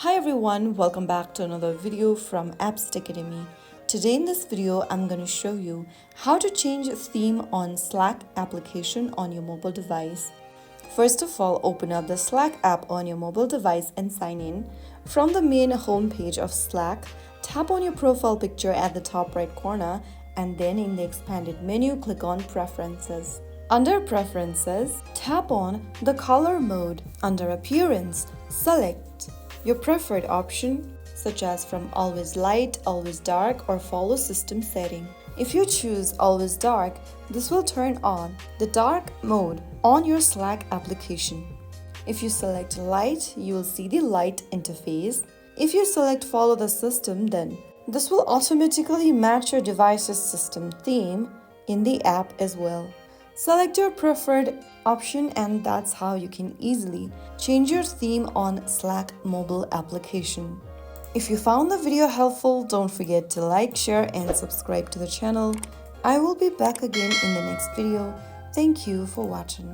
Hi everyone, welcome back to another video from Apps Academy. Today in this video, I'm going to show you how to change a theme on Slack application on your mobile device. First of all, open up the Slack app on your mobile device and sign in. From the main homepage of Slack, tap on your profile picture at the top right corner and then in the expanded menu, click on Preferences. Under Preferences, tap on the Color mode. Under Appearance, select your preferred option, such as from always light, always dark, or follow system setting. If you choose always dark, this will turn on the dark mode on your Slack application. If you select light, you will see the light interface. If you select follow the system, then this will automatically match your device's system theme in the app as well. Select your preferred option and that's how you can easily change your theme on Slack mobile application. If you found the video helpful, don't forget to like, share and subscribe to the channel. I will be back again in the next video. Thank you for watching.